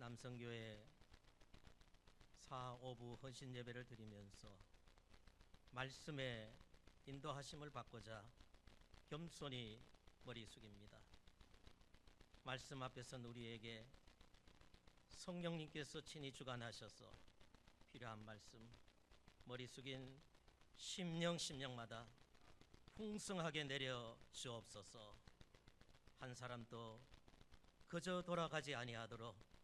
남성교회 4, 5부 헌신 예배를 드리면서 말씀의 인도하심을 받고자 겸손히 머리 숙입니다. 말씀 앞에선 우리에게 성령님께서 친히 주관하셔서 필요한 말씀 머리 숙인 심령마다 풍성하게 내려 주옵소서. 한 사람도 그저 돌아가지 아니하도록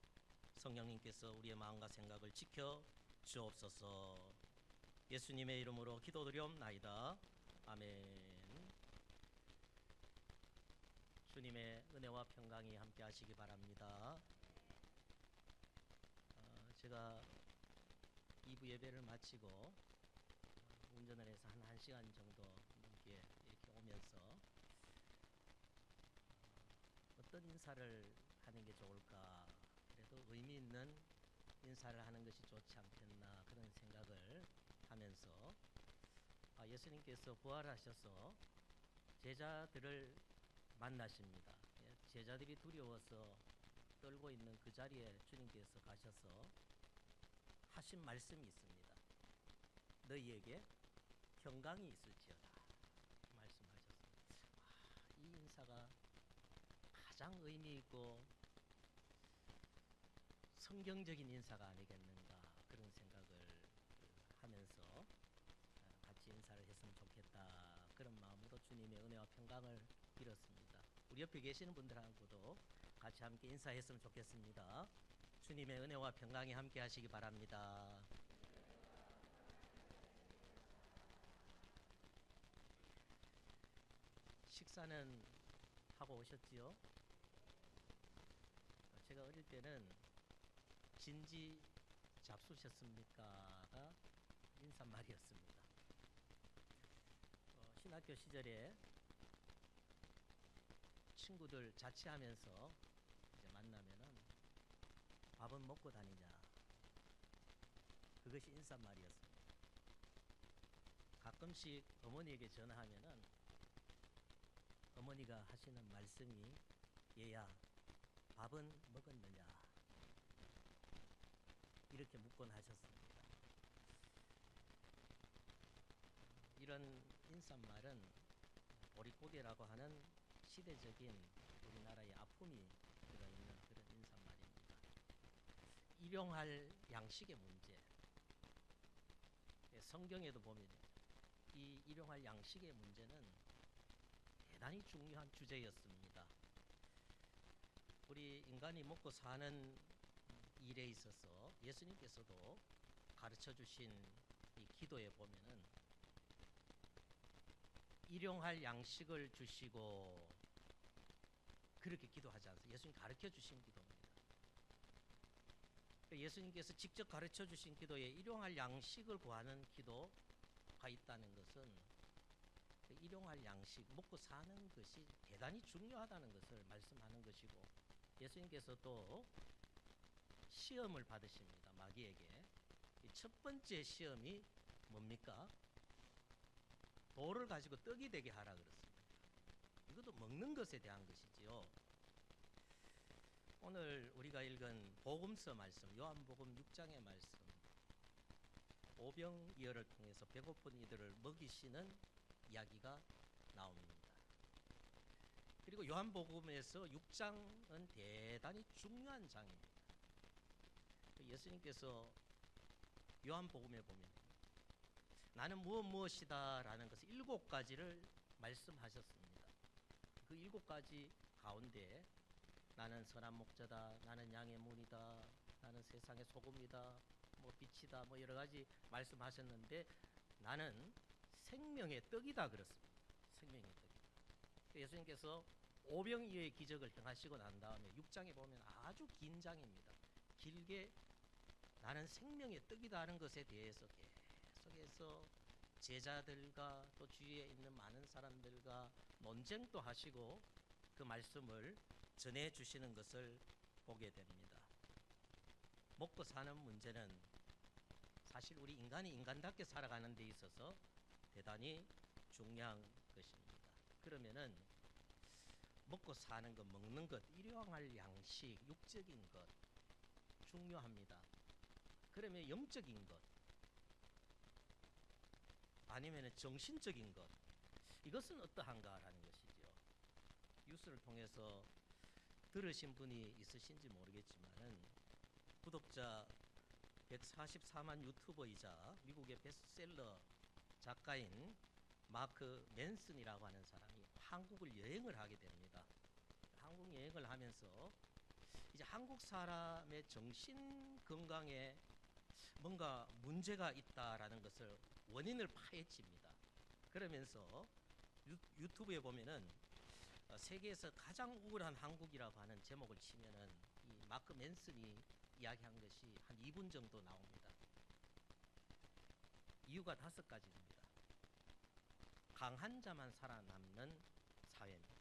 성령님께서 우리의 마음과 생각을 지켜 주옵소서. 예수님의 이름으로 기도드리옵나이다. 아멘. 주님의 은혜와 평강이 함께 하시기 바랍니다. 제가 2부 예배를 마치고 운전을 해서 한 1시간 정도 넘게 이렇게 오면서 어떤 인사를 하는 게 좋을까, 그래도 의미 있는 인사를 하는 것이 좋지 않겠나 그런 생각을 하면서 예수님께서 부활하셔서 제자들을 만나십니다. 제자들이 두려워서 떨고 있는 그 자리에 주님께서 가셔서 하신 말씀이 있습니다. 너희에게 평강이 있을지어다 말씀하셨습니다. 이 인사가 가장 의미 있고 성경적인 인사가 아니겠는가 그런 생각을 하면서 같이 인사를 했으면 좋겠다 그런 마음으로 주님의 은혜와 평강을 빌었습니다. 우리 옆에 계시는 분들하고도 같이 함께 인사했으면 좋겠습니다. 주님의 은혜와 평강이 함께 하시기 바랍니다. 식사는 하고 오셨지요? 제가 어릴 때는 진지 잡수셨습니까가 인사말이었습니다. 신학교 시절에 친구들 자취하면서 이제 만나면은 밥은 먹고 다니냐, 그것이 인사말이었습니다. 가끔씩 어머니에게 전화하면은 어머니가 하시는 말씀이 얘야 밥은 먹었느냐 이렇게 묻곤 하셨습니다. 이런 인사말은 보릿고개라고 하는 시대적인 우리나라의 아픔이 들어있는 그런 인사말입니다. 일용할 양식의 문제, 성경에도 보면 이 일용할 양식의 문제는 대단히 중요한 주제였습니다. 우리 인간이 먹고 사는 일에 있어서 예수님께서도 가르쳐 주신 이 기도에 보면은 일용할 양식을 주시고 그렇게 기도하지 않습니다. 예수님 가르쳐 주신 기도입니다. 예수님께서 직접 가르쳐 주신 기도에 일용할 양식을 구하는 기도가 있다는 것은 일용할 양식, 먹고 사는 것이 대단히 중요하다는 것을 말씀하는 것이고, 예수님께서 또 시험을 받으십니다. 마귀에게. 첫 번째 시험이 뭡니까? 돌을 가지고 떡이 되게 하라 그렇습니다. 이것도 먹는 것에 대한 것이지요. 오늘 우리가 읽은 복음서 말씀, 요한복음 6장의 말씀, 오병이어를 통해서 배고픈 이들을 먹이시는 이야기가 나옵니다. 그리고 요한복음에서 6장은 대단히 중요한 장입니다. 예수님께서 요한복음에 보면 나는 무엇이다 라는 것을 7가지를 말씀하셨습니다. 그 7가지 가운데 나는 선한 목자다, 나는 양의 문이다, 나는 세상의 소금이다, 뭐 빛이다, 뭐 여러 가지 말씀하셨는데 나는 생명의 떡이다 그렇습니다. 생명의 떡이다. 예수님께서 오병이어의 기적을 행하시고 난 다음에 6장에 보면 아주 긴 장입니다. 길게 나는 생명의 떡이다 하는 것에 대해서 계속해서 제자들과 또 주위에 있는 많은 사람들과 논쟁도 하시고 그 말씀을 전해주시는 것을 보게 됩니다. 먹고 사는 문제는 사실 우리 인간이 인간답게 살아가는 데 있어서 대단히 중요한 것입니다. 그러면은 먹고 사는 것, 먹는 것, 일용할 양식, 육적인 것, 중요합니다. 그러면 영적인 것 아니면 정신적인 것, 이것은 어떠한가라는 것이죠. 뉴스를 통해서 들으신 분이 있으신지 모르겠지만은 구독자 144만 유튜버이자 미국의 베스트셀러 작가인 마크 맨슨이라고 하는 사람이 한국을 여행을 하게 됩니다. 한국 여행을 하면서 이제 한국 사람의 정신 건강에 뭔가 문제가 있다라는 것을 원인을 파헤칩니다. 그러면서 유튜브에 보면은 세계에서 가장 우울한 한국이라고 하는 제목을 치면은 이 마크 맨슨이 이야기한 것이 한 2분 정도 나옵니다. 이유가 5가지입니다. 강한 자만 살아남는 사회입니다.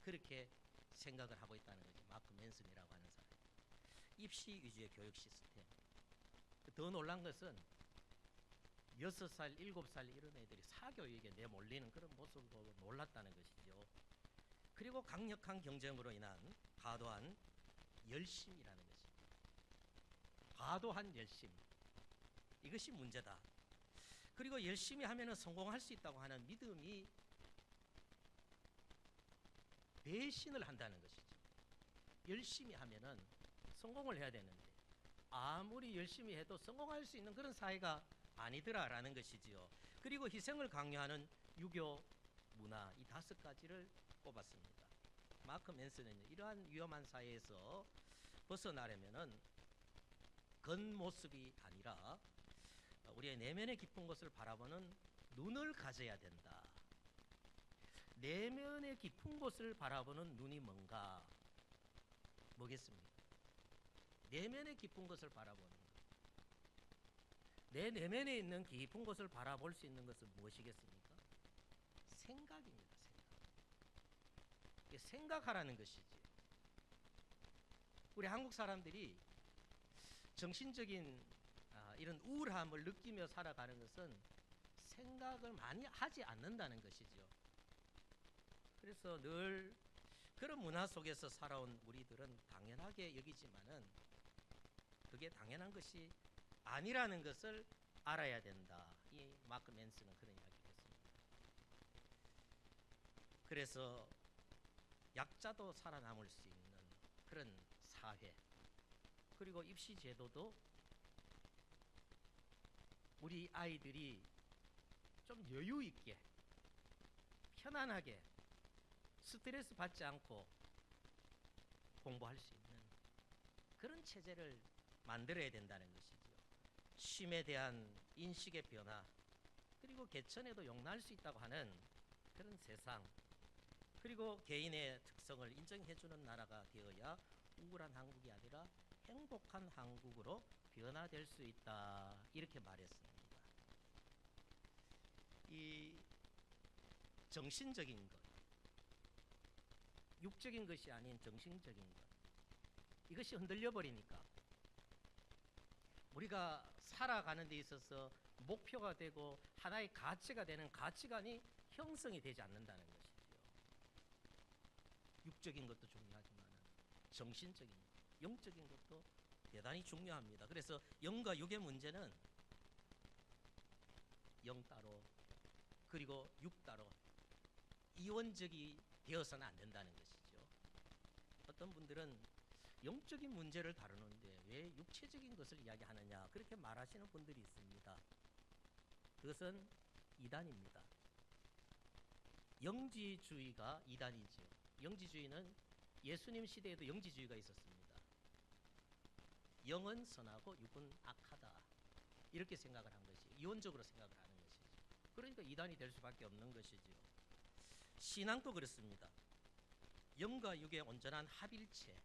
그렇게 생각을 하고 있다는 거죠. 마크 맨슨이라고 하는 사람. 입시 위주의 교육 시스템. 더 놀란 것은 6살, 7살 이런 애들이 사교육에 내몰리는 그런 모습을 보고 놀랐다는 것이죠. 그리고 강력한 경쟁으로 인한 과도한 열심이라는 것입니다. 과도한 열심. 이것이 문제다. 그리고 열심히 하면 성공할 수 있다고 하는 믿음이 배신을 한다는 것이죠. 열심히 하면 성공을 해야 되는데 아무리 열심히 해도 성공할 수 있는 그런 사회가 아니더라라는 것이지요. 그리고 희생을 강요하는 유교 문화, 이 5가지를 꼽았습니다. 마크 맨슨은 이러한 위험한 사회에서 벗어나려면은 겉모습이 아니라 우리의 내면의 깊은 것을 바라보는 눈을 가져야 된다. 내면의 깊은 곳을 바라보는 눈이 뭔가? 뭐겠습니까? 내면의 깊은 것을 바라보는 것. 내 내면에 있는 깊은 곳을 바라볼 수 있는 것은 무엇이겠습니까? 생각입니다. 생각. 생각하라는 것이지. 우리 한국 사람들이 정신적인 이런 우울함을 느끼며 살아가는 것은 생각을 많이 하지 않는다는 것이죠. 그래서 늘 그런 문화 속에서 살아온 우리들은 당연하게 여기지만은 그게 당연한 것이 아니라는 것을 알아야 된다. 이 마크 맨슨은 그런 이야기를 했습니다. 그래서 약자도 살아남을 수 있는 그런 사회, 그리고 입시 제도도 우리 아이들이 좀 여유 있게 편안하게 스트레스 받지 않고 공부할 수 있는 그런 체제를 만들어야 된다는 것이죠. 쉼에 대한 인식의 변화, 그리고 개천에도 용납할 수 있다고 하는 그런 세상, 그리고 개인의 특성을 인정해주는 나라가 되어야 우울한 한국이 아니라 행복한 한국으로 변화될 수 있다. 이렇게 말했습니다. 이 정신적인 것, 육적인 것이 아닌 정신적인 것, 이것이 흔들려 버리니까 우리가 살아가는 데 있어서 목표가 되고 하나의 가치가 되는 가치관이 형성이 되지 않는다는 것이죠. 육적인 것도 중요하지만 정신적인 것, 영적인 것도 대단히 중요합니다. 그래서 영과 육의 문제는 영 따로 그리고 육 따로 이원적이 되어서는 안 된다는 것이죠. 어떤 분들은 영적인 문제를 다루는데 왜 육체적인 것을 이야기하느냐, 그렇게 말하시는 분들이 있습니다. 그것은 이단입니다. 영지주의가 이단이지요. 영지주의는 예수님 시대에도 영지주의가 있었습니다. 영은 선하고 육은 악하다, 이렇게 생각을 한 것이 이원적으로 생각을 하는 것이죠. 그러니까 이단이 될 수밖에 없는 것이지요. 신앙도 그렇습니다. 영과 육의 온전한 합일체,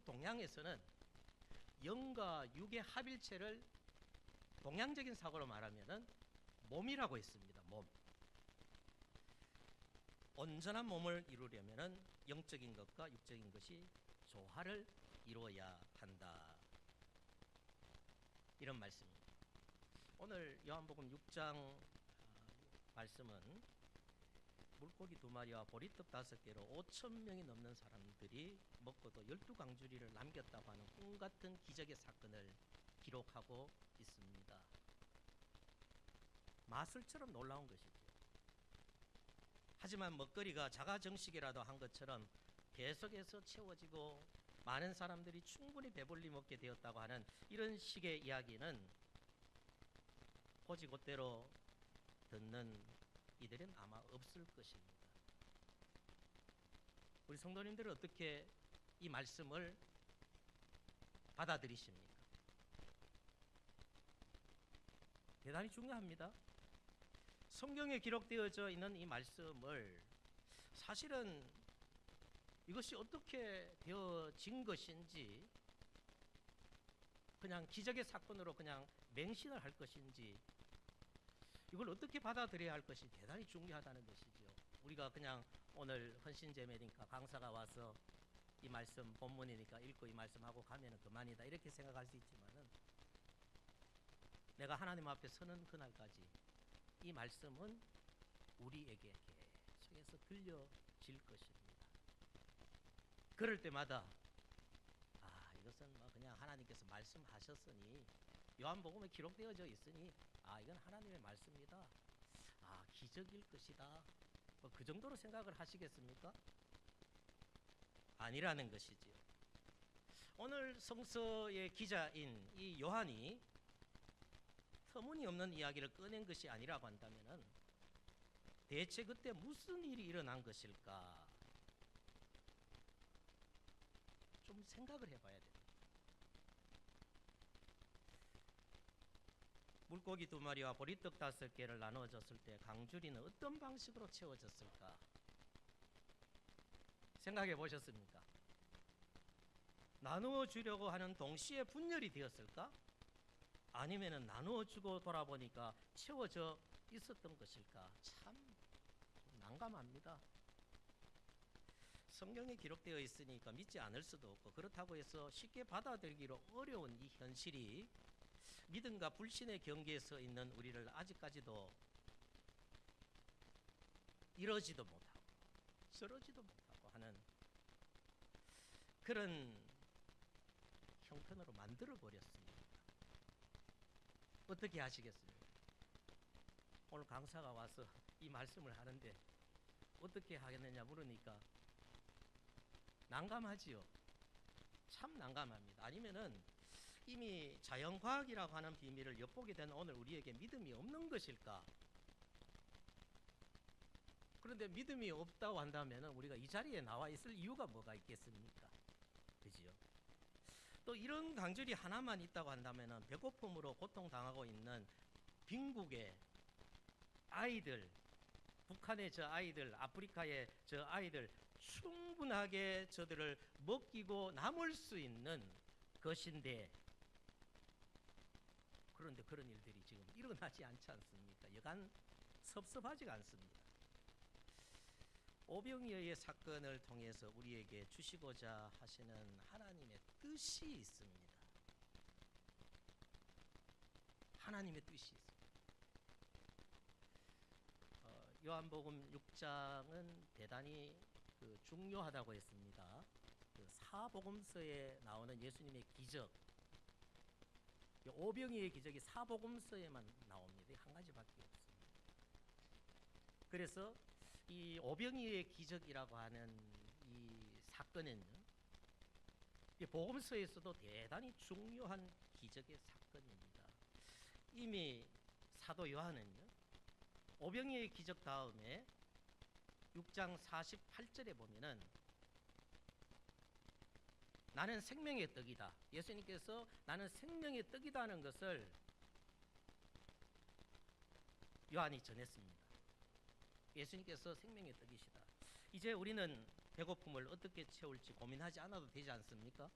동양에서는 영과 육의 합일체를 동양적인 사고로 말하면은 몸이라고 했습니다. 몸. 온전한 몸을 이루려면은 영적인 것과 육적인 것이 조화를 이루어야 한다. 이런 말씀입니다. 오늘 요한복음 6장 말씀은 물고기 2마리와 보리떡 5개로 5천 명이 넘는 사람들이 먹고도 12강주리를 남겼다고 하는 꿈같은 기적의 사건을 기록하고 있습니다. 마술처럼 놀라운 것이죠. 하지만 먹거리가 자가정식이라도 한 것처럼 계속해서 채워지고 많은 사람들이 충분히 배불리 먹게 되었다고 하는 이런 식의 이야기는 곧이곧대로 듣는 이들은 아마 없을 것입니다. 우리 성도님들은 어떻게 이 말씀을 받아들이십니까? 대단히 중요합니다. 성경에 기록되어져 있는 이 말씀을 사실은 이것이 어떻게 되어진 것인지, 그냥 기적의 사건으로 그냥 맹신을 할 것인지, 이걸 어떻게 받아들여야 할 것이 대단히 중요하다는 것이죠. 우리가 그냥 오늘 헌신제매니까 강사가 와서 이 말씀 본문이니까 읽고 이 말씀하고 가면 그만이다 이렇게 생각할 수 있지만은, 내가 하나님 앞에 서는 그날까지 이 말씀은 우리에게 계속해서 들려질 것입니다. 그럴 때마다 이것은 뭐 그냥 하나님께서 말씀하셨으니, 요한복음에 기록되어져 있으니 이건 하나님의 말씀이다, 기적일 것이다, 뭐 그 정도로 생각을 하시겠습니까? 아니라는 것이지요. 오늘 성서의 기자인 이 요한이 터무니없는 이야기를 꺼낸 것이 아니라고 한다면은 대체 그때 무슨 일이 일어난 것일까? 좀 생각을 해봐야 됩니다. 물고기 2마리와 보리떡 5개를 나누어졌을 때 강주리는 어떤 방식으로 채워졌을까? 생각해 보셨습니까? 나누어 주려고 하는 동시에 분열이 되었을까? 아니면은 나누어 주고 돌아보니까 채워져 있었던 것일까? 참 난감합니다. 성경에 기록되어 있으니까 믿지 않을 수도 없고, 그렇다고 해서 쉽게 받아들이기로 어려운 이 현실이 믿음과 불신의 경계에 서 있는 우리를 아직까지도 이러지도 못하고 쓰러지도 못하고 하는 그런 형편으로 만들어 버렸습니다. 어떻게 하시겠습니까? 오늘 강사가 와서 이 말씀을 하는데 어떻게 하겠느냐 물으니까 난감하지요. 참 난감합니다. 아니면은 이미 자연과학이라고 하는 비밀을 엿보게 된 오늘 우리에게 믿음이 없는 것일까? 그런데 믿음이 없다고 한다면 우리가 이 자리에 나와 있을 이유가 뭐가 있겠습니까? 그지요? 또 이런 강줄이 하나만 있다고 한다면 배고픔으로 고통당하고 있는 빈국의 아이들, 북한의 저 아이들, 아프리카의 저 아이들, 충분하게 저들을 먹이고 남을 수 있는 것인데, 그런데 그런 일들이 지금 일어나지 않지 않습니까? 여간 섭섭하지가 않습니다. 오병이어의 사건을 통해서 우리에게 주시고자 하시는 하나님의 뜻이 있습니다. 하나님의 뜻이 있습니다. 요한복음 6장은 대단히 중요하다고 했습니다. 사복음서에 나오는 예수님의 기적, 오병이어의 기적이 사복음서에만 나옵니다. 한 가지밖에 없습니다. 그래서 이 오병이어의 기적이라고 하는 이 사건은요, 복음서에서도 대단히 중요한 기적의 사건입니다. 이미 사도 요한은요, 오병이어의 기적 다음에 6장 48절에 보면은 나는 생명의 떡이다, 예수님께서 나는 생명의 떡이다 하는 것을 요한이 전했습니다. 예수님께서 생명의 떡이시다. 이제 우리는 배고픔을 어떻게 채울지 고민하지 않아도 되지 않습니까?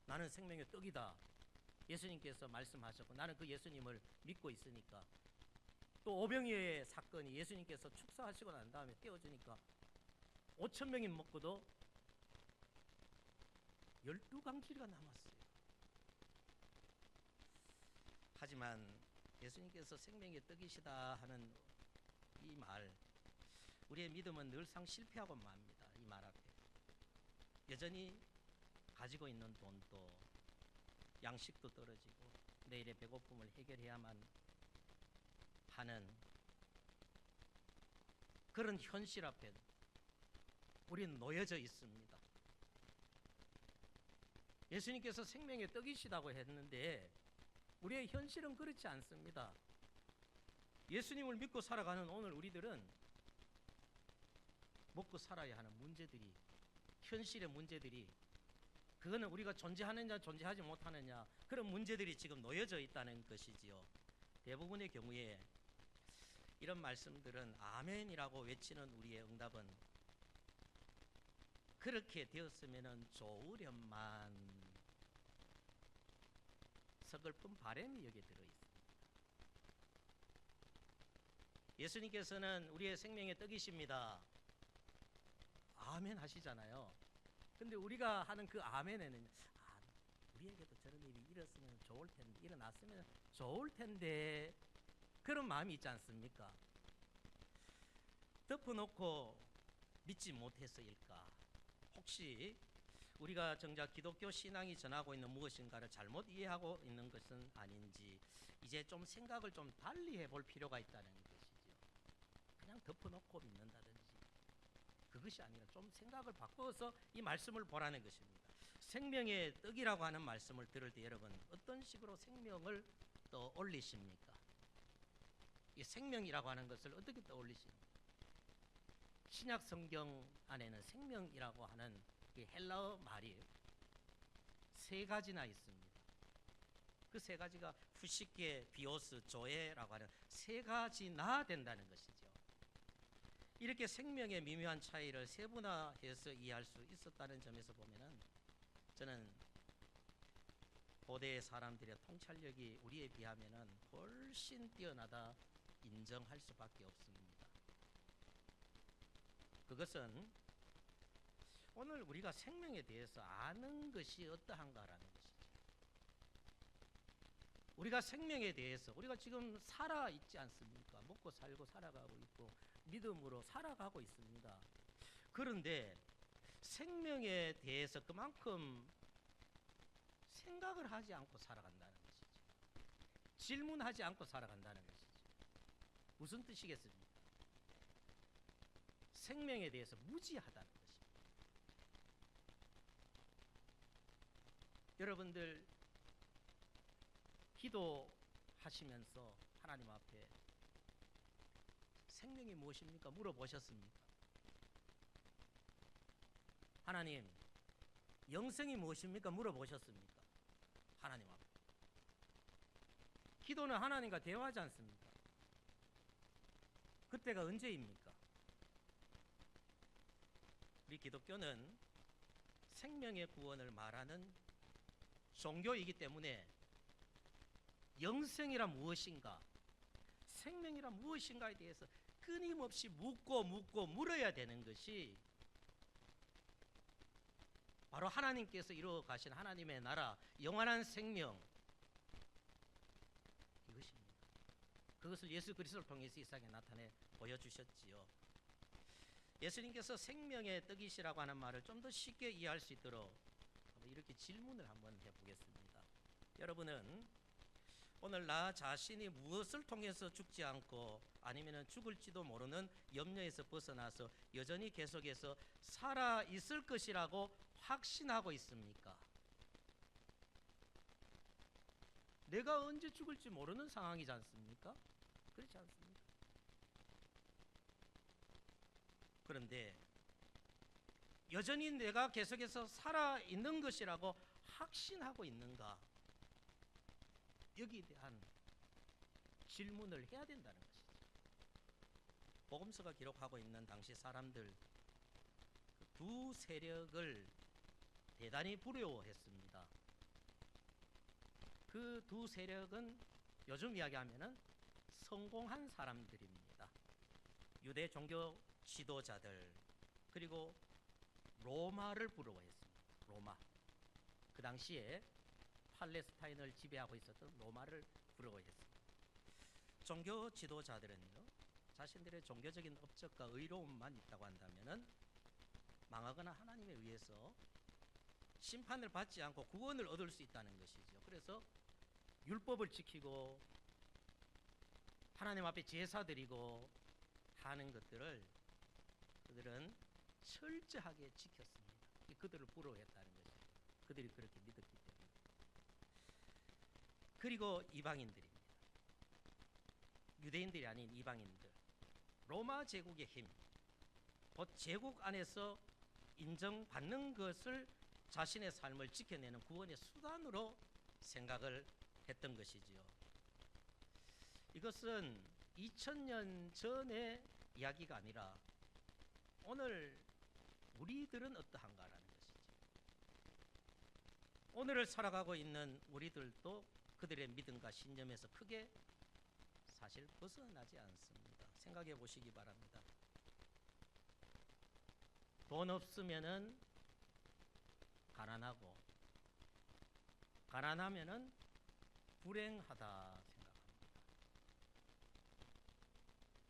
나는 생명의 떡이다, 예수님께서 말씀하셨고 나는 그 예수님을 믿고 있으니까. 또 오병이어의 사건이 예수님께서 축사하시고 난 다음에 떼어주니까 5천 명이 먹고도 12강주리가 남았어요. 하지만 예수님께서 생명의 떡이시다 하는 이 말, 우리의 믿음은 늘상 실패하고 맙니다. 이 말 앞에. 여전히 가지고 있는 돈도 양식도 떨어지고 내일의 배고픔을 해결해야만 하는 그런 현실 앞에 우리는 놓여져 있습니다. 예수님께서 생명의 떡이시다고 했는데 우리의 현실은 그렇지 않습니다. 예수님을 믿고 살아가는 오늘 우리들은 먹고 살아야 하는 문제들이, 현실의 문제들이, 그거는 우리가 존재하느냐 존재하지 못하느냐 그런 문제들이 지금 놓여져 있다는 것이지요. 대부분의 경우에 이런 말씀들은 아멘이라고 외치는 우리의 응답은 그렇게 되었으면 좋으련만 서글픈 바람이 여기에 들어있습니다. 예수님께서는 우리의 생명의 떡이십니다. 아멘 하시잖아요. 근데 우리가 하는 그 아멘에는 우리에게도 저런 일이 일어났으면 좋을 텐데, 일어났으면 좋을 텐데 그런 마음이 있지 않습니까? 덮어놓고 믿지 못해서일까? 혹시 우리가 정작 기독교 신앙이 전하고 있는 무엇인가를 잘못 이해하고 있는 것은 아닌지 이제 좀 생각을 좀 달리 해볼 필요가 있다는 것이죠. 그냥 덮어놓고 믿는다든지 그것이 아니라 좀 생각을 바꿔서 이 말씀을 보라는 것입니다. 생명의 떡이라고 하는 말씀을 들을 때 여러분 어떤 식으로 생명을 떠올리십니까? 이 생명이라고 하는 것을 어떻게 떠올리십니까? 신약 성경 안에는 생명이라고 하는 이 헬라어 말이 세 가지나 있습니다. 그 세 가지가 푸시케, 비오스, 조에라고 하는 세 가지나 된다는 것이죠. 이렇게 생명의 미묘한 차이를 세분화해서 이해할 수 있었다는 점에서 보면은 저는 고대 사람들의 통찰력이 우리에 비하면은 훨씬 뛰어나다 인정할 수밖에 없습니다. 그것은 오늘 우리가 생명에 대해서 아는 것이 어떠한가라는 것이죠. 우리가 생명에 대해서 우리가 지금 살아 있지 않습니까? 먹고 살고 살아가고 있고 믿음으로 살아가고 있습니다. 그런데 생명에 대해서 그만큼 생각을 하지 않고 살아간다는 것이죠. 질문하지 않고 살아간다는 것이죠. 무슨 뜻이겠습니까? 생명에 대해서 무지하다는 것입니다. 여러분들 기도하시면서 하나님 앞에 생명이 무엇입니까? 물어보셨습니까? 하나님, 영생이 무엇입니까? 물어보셨습니까? 하나님 앞에. 기도는 하나님과 대화하지 않습니까? 그때가 언제입니까? 우리 기독교는 생명의 구원을 말하는 종교이기 때문에 영생이란 무엇인가, 생명이란 무엇인가에 대해서 끊임없이 묻고 물어야 되는 것이 바로 하나님께서 이루어 가신 하나님의 나라, 영원한 생명, 이것입니다. 그것을 예수 그리스도를 통해서 이 세상에 나타내 보여주셨지요. 예수님께서 생명의 떡이시라고 하는 말을 좀 더 쉽게 이해할 수 있도록 이렇게 질문을 한번 해보겠습니다. 여러분은 오늘 나 자신이 무엇을 통해서 죽지 않고 아니면 죽을지도 모르는 염려에서 벗어나서 여전히 계속해서 살아 있을 것이라고 확신하고 있습니까? 내가 언제 죽을지 모르는 상황이지 않습니까? 그렇지 않습니까? 그런데 여전히 내가 계속해서 살아 있는 것이라고 확신하고 있는가? 여기에 대한 질문을 해야 된다는 것이죠. 복음서가 기록하고 있는 당시 사람들 두 세력을 대단히 부러워했습니다. 그 두 세력은 요즘 이야기하면은 성공한 사람들입니다. 유대 종교 지도자들 그리고 로마를 부러워했습니다. 로마. 그 당시에 팔레스타인을 지배하고 있었던 로마를 부러워했습니다. 종교 지도자들은요, 자신들의 종교적인 업적과 의로움만 있다고 한다면은 망하거나 하나님에 의해서 심판을 받지 않고 구원을 얻을 수 있다는 것이죠. 그래서 율법을 지키고 하나님 앞에 제사 드리고 하는 것들을 그들은 철저하게 지켰습니다. 그들을 부러워했다는 것이죠. 그들이 그렇게 믿었기 때문에. 그리고 이방인들입니다. 유대인들이 아닌 이방인들. 로마 제국의 힘, 곧 제국 안에서 인정받는 것을 자신의 삶을 지켜내는 구원의 수단으로 생각을 했던 것이지요. 이것은 2000년 전의 이야기가 아니라 오늘 우리들은 어떠한가라는 것이죠. 오늘을 살아가고 있는 우리들도 그들의 믿음과 신념에서 크게 사실 벗어나지 않습니다. 생각해 보시기 바랍니다. 돈 없으면은 가난하고, 가난하면은 불행하다 생각합니다.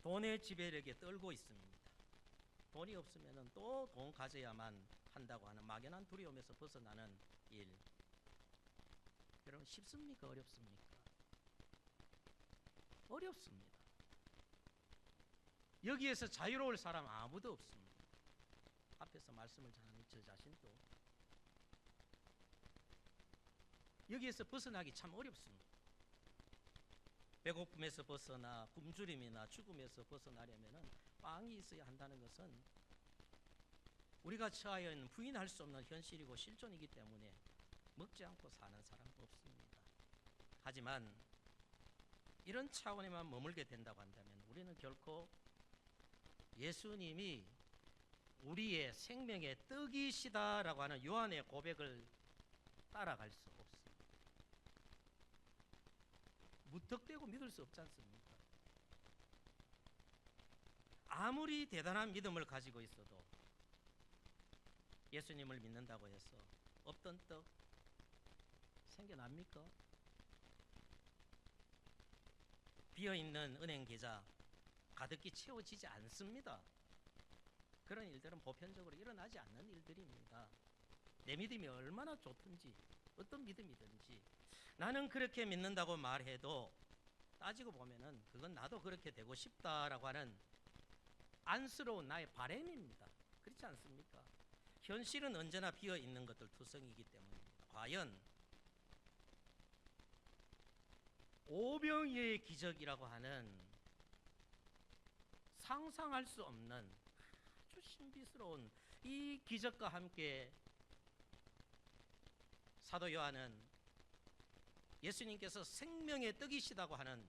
돈의 지배력에 떨고 있습니다. 돈이 없으면은 또 돈 가져야만 한다고 하는 막연한 두려움에서 벗어나는 일. 여러분 쉽습니까? 어렵습니까? 어렵습니다. 여기에서 자유로울 사람 아무도 없습니다. 앞에서 말씀을 전하는 저 자신도 여기에서 벗어나기 참 어렵습니다. 배고픔에서 벗어나 굶주림이나 죽음에서 벗어나려면 빵이 있어야 한다는 것은 우리가 처하여 있는 부인할 수 없는 현실이고 실존이기 때문에 먹지 않고 사는 사람 없습니다. 하지만 이런 차원에만 머물게 된다고 한다면 우리는 결코 예수님이 우리의 생명의 떡이시다라고 하는 요한의 고백을 따라갈 수 없습니다. 무턱대고 믿을 수 없지 않습니까? 아무리 대단한 믿음을 가지고 있어도 예수님을 믿는다고 해서 없던 떡 생겨납니까? 비어있는 은행 계좌 가득히 채워지지 않습니다. 그런 일들은 보편적으로 일어나지 않는 일들입니다. 내 믿음이 얼마나 좋든지 어떤 믿음이든지 나는 그렇게 믿는다고 말해도 따지고 보면은 그건 나도 그렇게 되고 싶다라고 하는 안쓰러운 나의 바람입니다. 그렇지 않습니까? 현실은 언제나 비어있는 것들 투성이기 때문입니다. 과연 오병이어의 기적이라고 하는 상상할 수 없는 아주 신비스러운 이 기적과 함께 사도 요한은 예수님께서 생명의 떡이시다고 하는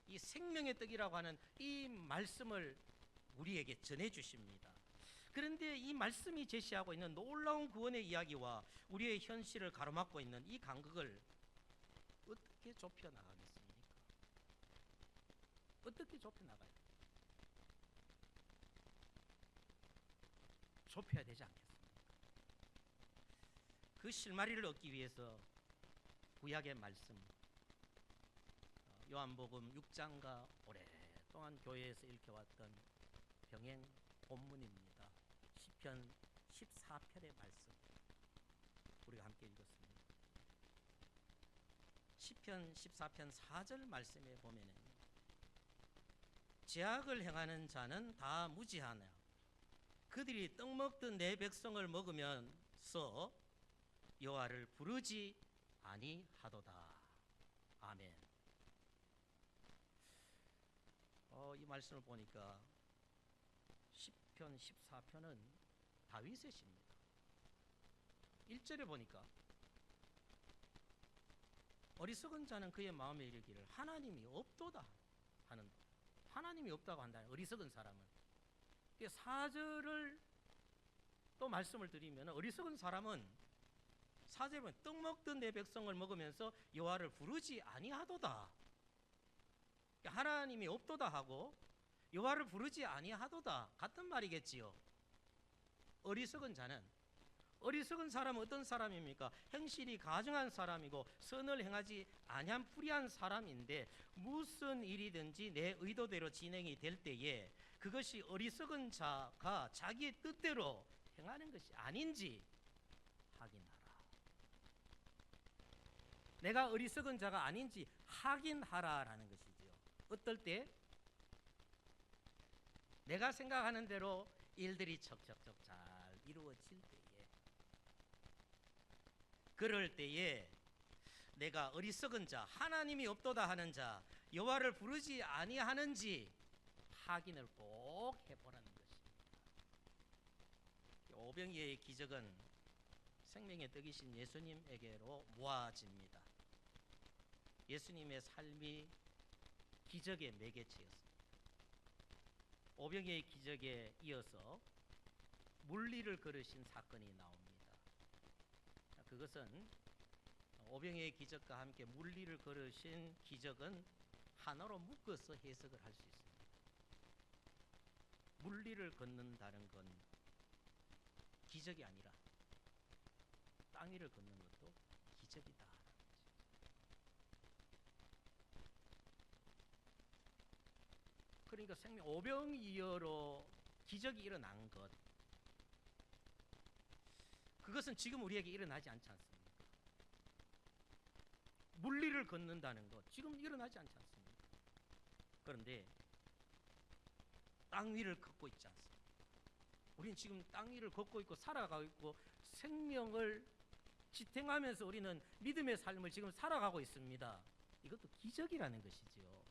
이 생명의 떡이라고 하는 이 말씀을 우리에게 전해 주십니다. 그런데 이 말씀이 제시하고 있는 놀라운 구원의 이야기와 우리의 현실을 가로막고 있는 이 간극을 어떻게 좁혀 나가겠습니까? 어떻게 좁혀 나가요? 좁혀야 되지 않겠습니까? 그 실마리를 얻기 위해서 구약의 말씀 요한복음 6장과 오랫동안 교회에서 읽혀왔던 병행 본문입니다. 시편 14편의 말씀 우리가 함께 읽었습니다. 시편 14편 4절 말씀에 보면은 죄악을 행하는 자는 다 무지하나 그들이 떡 먹던 내 백성을 먹으면서 여호와를 부르지 아니하도다. 아멘. 이 말씀을 보니까 시편 14편은 다윗의 시입니다. 1절에 보니까 어리석은 자는 그의 마음에 이르기를 하나님이 없도다 하는, 하나님이 없다고 한다는 어리석은 사람은 4절을 또 말씀을 드리면 어리석은 사람은 4절에 보면 떡 먹던 내 백성을 먹으면서 여호와를 부르지 아니하도다. 하나님이 없도다 하고 여호와를 부르지 아니하도다 같은 말이겠지요. 어리석은 자는 어리석은 사람은 어떤 사람입니까? 행실이 가증한 사람이고 선을 행하지 아니한 불의한 사람인데, 무슨 일이든지 내 의도대로 진행이 될 때에 그것이 어리석은 자가 자기의 뜻대로 행하는 것이 아닌지 확인하라. 내가 어리석은 자가 아닌지 확인하라라는 것이죠. 어떨 때? 내가 생각하는 대로 일들이 척척척 잘 이루어질 때에, 그럴 때에 내가 어리석은 자, 하나님이 없도다 하는 자, 여호와를 부르지 아니하는지 확인을 꼭 해보라는 것입니다. 오병이어의 기적은 생명의 떡이신 예수님에게로 모아집니다. 예수님의 삶이 기적의 매개체였습니다. 오병이어의 기적에 이어서 물리를 걸으신 사건이 나옵니다. 그것은 오병이어의 기적과 함께 물리를 걸으신 기적은 하나로 묶어서 해석을 할 수 있습니다. 물리를 걷는다는 건 기적이 아니라 땅 위를 걷는 것도 기적이다. 그러니까 생명 오병이어로 기적이 일어난 것, 그것은 지금 우리에게 일어나지 않지 않습니까? 물리를 걷는다는 것 지금 일어나지 않지 않습니까? 그런데 땅 위를 걷고 있지 않습니까? 우리는 지금 땅 위를 걷고 있고 살아가고 있고 생명을 지탱하면서 우리는 믿음의 삶을 지금 살아가고 있습니다. 이것도 기적이라는 것이죠.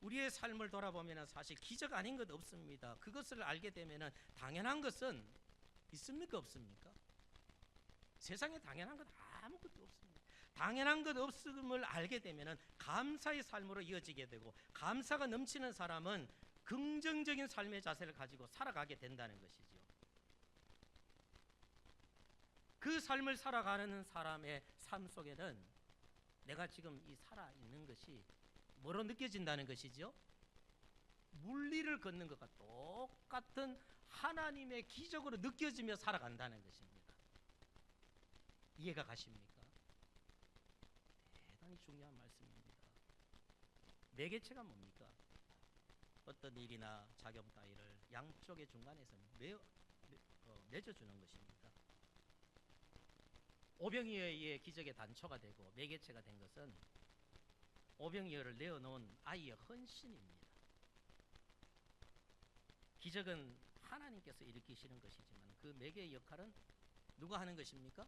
우리의 삶을 돌아보면 사실 기적 아닌 것 없습니다. 그것을 알게 되면 당연한 것은 있습니까? 없습니까? 세상에 당연한 것 아무것도 없습니다. 당연한 것 없음을 알게 되면 감사의 삶으로 이어지게 되고, 감사가 넘치는 사람은 긍정적인 삶의 자세를 가지고 살아가게 된다는 것이죠. 그 삶을 살아가는 사람의 삶 속에는 내가 지금 이 살아있는 것이 뭐로 느껴진다는 것이죠? 물리를 걷는 것과 똑같은 하나님의 기적으로 느껴지며 살아간다는 것입니다. 이해가 가십니까? 대단히 중요한 말씀입니다. 매개체가 뭡니까? 어떤 일이나 작용 따위를 양쪽의 중간에서 맺어주는 것입니다. 오병이어의 기적의 단초가 되고 매개체가 된 것은 오병이어를 내어놓은 아이의 헌신입니다. 기적은 하나님께서 일으키시는 것이지만 그 매개의 역할은 누가 하는 것입니까?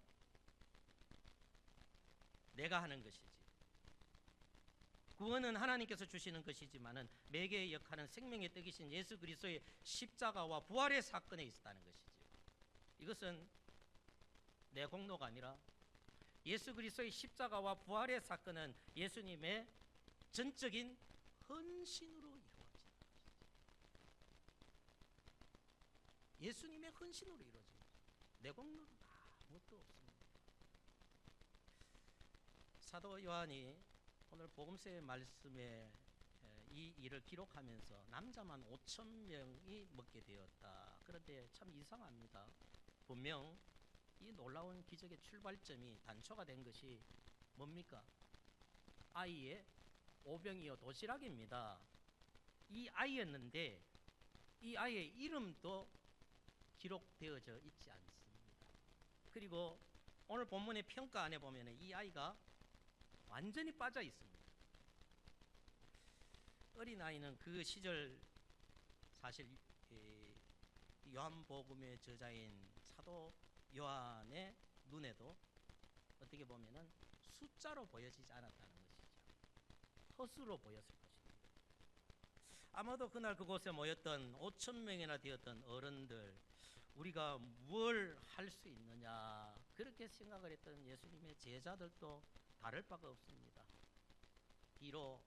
내가 하는 것이지. 구원은 하나님께서 주시는 것이지만은 매개의 역할은 생명의 떡이신 예수 그리스도의 십자가와 부활의 사건에 있었다는 것이죠. 이것은 내 공로가 아니라 예수 그리스도의 십자가와 부활의 사건은 예수님의 전적인 헌신으로 이루어진 것이죠. 예수님의 헌신으로 이루어진 것이죠. 내 공로는 아무것도 없습니다. 사도 요한이 오늘 복음서의 말씀에 이 일을 기록하면서 남자만 5,000명이 먹게 되었다. 그런데 참 이상합니다. 분명 이 놀라운 기적의 출발점이 단초가 된 것이 뭡니까? 아이의 오병이어 도시락입니다. 이 아이였는데 이 아이의 이름도 기록되어져 있지 않습니다. 그리고 오늘 본문의 평가 안에 보면 이 아이가 완전히 빠져 있습니다. 어린아이는 그 시절 사실 요한복음의 저자인 사도 요한의 눈에도 어떻게 보면은 숫자로 보여지지 않았다는 것이죠. 헛수로 보였을 것입니다. 아마도 그날 그곳에 모였던 5,000명이나 되었던 어른들, 우리가 뭘 할 수 있느냐 그렇게 생각을 했던 예수님의 제자들도 다를 바가 없습니다. 뒤로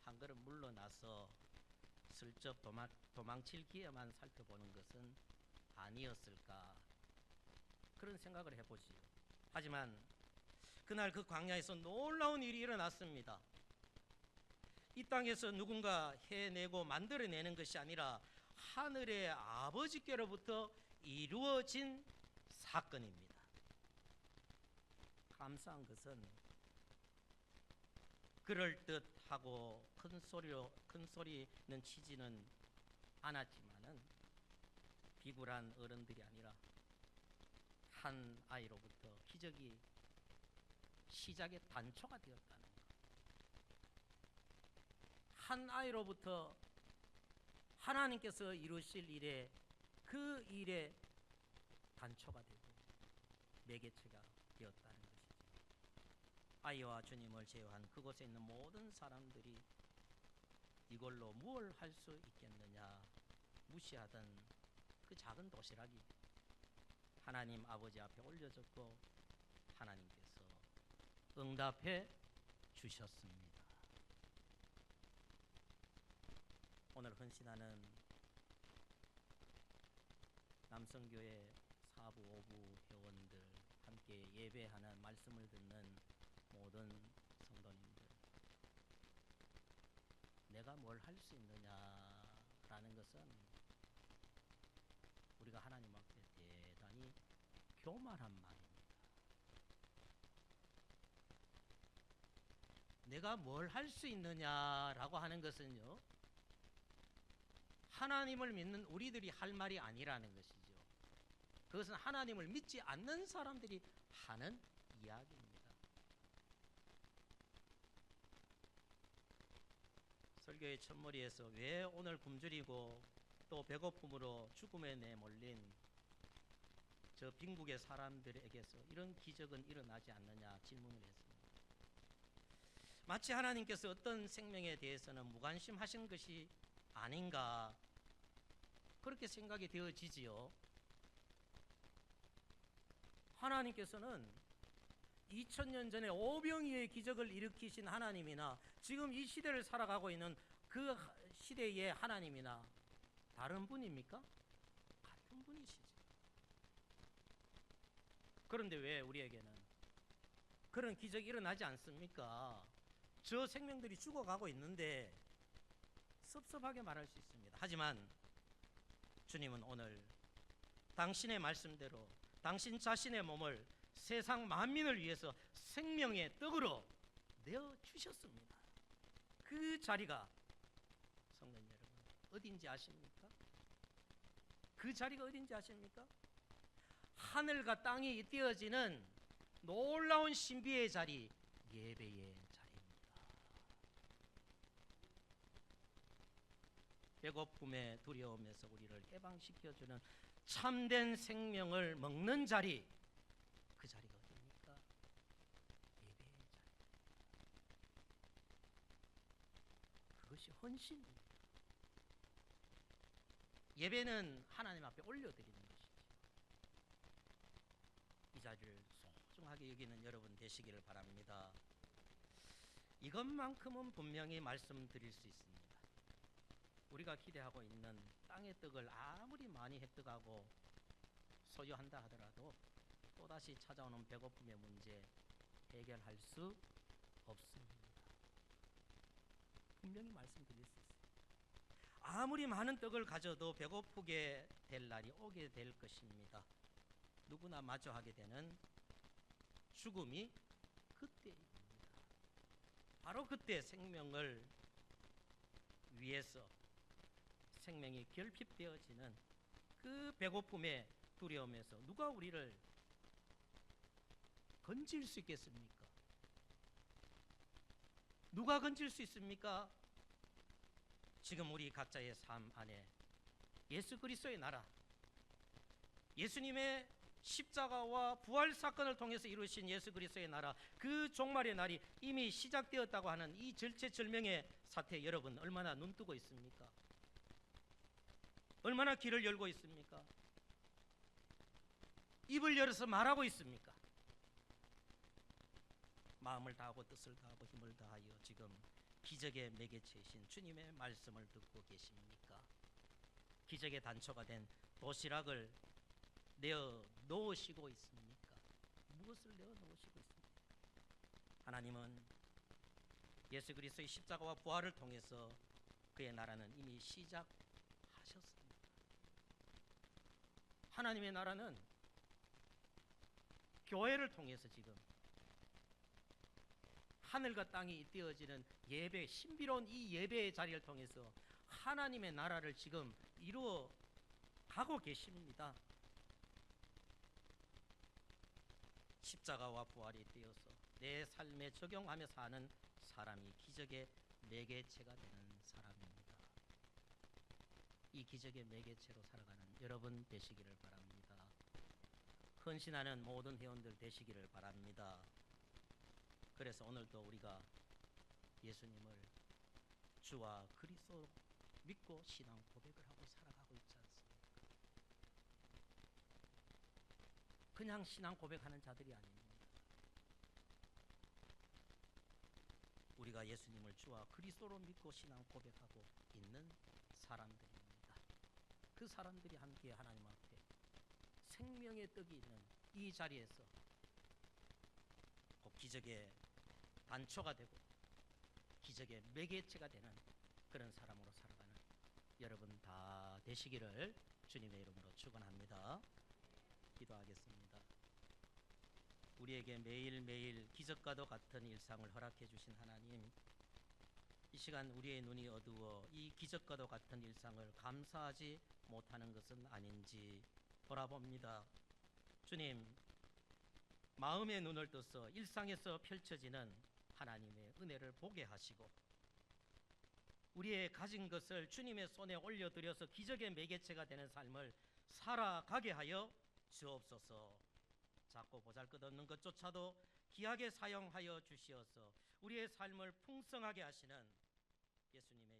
한 걸음 물러나서 슬쩍 도망칠 기회만 살펴보는 것은 아니었을까, 그런 생각을 해보지요. 하지만 그날 그 광야에서 놀라운 일이 일어났습니다. 이 땅에서 누군가 해내고 만들어내는 것이 아니라 하늘의 아버지께로부터 이루어진 사건입니다. 감사한 것은 그럴듯하고 큰 소리는 치지는 않았지만은 비굴한 어른들이 아니라 한 아이로부터 기적이 시작의 단초가 되었다는 것. 한 아이로부터 하나님께서 이루실 일에 그 일의 단초가 되고 매개체가 되었다는 것이죠. 아이와 주님을 제외한 그곳에 있는 모든 사람들이 이걸로 무엇을 할 수 있겠느냐 무시하던 그 작은 도시락이 하나님 아버지 앞에 올려졌고 하나님께서 응답해 주셨습니다. 오늘 헌신하는 남성교회 4부 5부 회원들, 함께 예배하는 말씀을 듣는 모든 성도님들, 내가 뭘 할 수 있느냐라는 것은 우리가 하나님 앞에 대단히 교만한 말입니다. 내가 뭘 할 수 있느냐라고 하는 것은요, 하나님을 믿는 우리들이 할 말이 아니라는 것이죠. 그것은 하나님을 믿지 않는 사람들이 하는 이야기입니다. 설교의 첫머리에서 왜 오늘 굶주리고 또 배고픔으로 죽음에 내몰린 저 빈국의 사람들에게서 이런 기적은 일어나지 않느냐 질문을 했습니다. 마치 하나님께서 어떤 생명에 대해서는 무관심하신 것이 아닌가 그렇게 생각이 되어지지요. 하나님께서는 2000년 전에 오병이의 기적을 일으키신 하나님이나 지금 이 시대를 살아가고 있는 그 시대의 하나님이나 다른 분입니까? 같은 분이시죠. 그런데 왜 우리에게는 그런 기적이 일어나지 않습니까? 저 생명들이 죽어가고 있는데 섭섭하게 말할 수 있습니다. 하지만 주님은 오늘 당신의 말씀대로 당신 자신의 몸을 세상 만민을 위해서 생명의 떡으로 내어주셨습니다. 그 자리가 성도 여러분 어딘지 아십니까? 그 자리가 어딘지 아십니까? 하늘과 땅이 띄어지는 놀라운 신비의 자리, 예배의 자리입니다. 배고픔의 두려움에서 우리를 해방시켜주는 참된 생명을 먹는 자리, 그 자리가 어디입니까? 예배의 자리. 그것이 헌신입니다. 예배는 하나님 앞에 올려드리는 것이죠. 이 자리를 소중하게 여기는 여러분 되시기를 바랍니다. 이것만큼은 분명히 말씀드릴 수 있습니다. 우리가 기대하고 있는 땅의 떡을 아무리 많이 획득하고 소유한다 하더라도 또다시 찾아오는 배고픔의 문제 해결할 수 없습니다. 분명히 말씀드릴 수 있습니다. 아무리 많은 떡을 가져도 배고프게 될 날이 오게 될 것입니다. 누구나 마주하게 되는 죽음이 그때입니다. 바로 그때 생명을 위해서 생명이 결핍되어지는 그 배고픔의 두려움에서 누가 우리를 건질 수 있겠습니까? 누가 건질 수 있습니까? 지금 우리 각자의 삶 안에 예수 그리스도의 나라, 예수님의 십자가와 부활 사건을 통해서 이루신 예수 그리스도의 나라, 그 종말의 날이 이미 시작되었다고 하는 이 절체절명의 사태, 여러분 얼마나 눈뜨고 있습니까? 얼마나 귀를 열고 있습니까? 입을 열어서 말하고 있습니까? 마음을 다하고 뜻을 다하고 힘을 다하여 지금 기적의 매개체이신 주님의 말씀을 듣고 계십니까? 기적의 단초가 된 도시락을 내어 놓으시고 있습니까? 무엇을 내어 놓으시고 있습니까? 하나님은 예수 그리스도의 십자가와 부활을 통해서 그의 나라는 이미 시작하셨습니다. 하나님의 나라는 교회를 통해서 지금 하늘과 땅이 띄어지는 예배, 신비로운 이 예배의 자리를 통해서 하나님의 나라를 지금 이루어 가고 계십니다. 십자가와 부활이 되어서 내 삶에 적용하며 사는 사람이 기적의 매개체가 되는 사람입니다. 이 기적의 매개체로 살아가는 여러분 되시기를 바랍니다. 헌신하는 모든 회원들 되시기를 바랍니다. 그래서 오늘도 우리가 예수님을 주와 그리스도로 믿고 신앙 고백을 하고 살아가고 있지 않습니까? 그냥 신앙 고백하는 자들이 아닙니다. 우리가 예수님을 주와 그리스도로 믿고 신앙 고백하고 있는 사람들입니다. 그 사람들이 함께 하나님 앞에 생명의 떡이 있는 이 자리에서 꼭 기적의 단초가 되고 기적의 매개체가 되는 그런 사람으로 살아가는 여러분 다 되시기를 주님의 이름으로 축원합니다. 기도하겠습니다. 우리에게 매일매일 기적과도 같은 일상을 허락해 주신 하나님, 이 시간 우리의 눈이 어두워 이 기적과도 같은 일상을 감사하지 못하는 것은 아닌지 돌아봅니다. 주님, 마음의 눈을 떠서 일상에서 펼쳐지는 하나님의 은혜를 보게 하시고 우리의 가진 것을 주님의 손에 올려드려서 기적의 매개체가 되는 삶을 살아가게 하여 주옵소서. 작고 보잘것없는 것조차도 귀하게 사용하여 주시어서 우리의 삶을 풍성하게 하시는 예수님의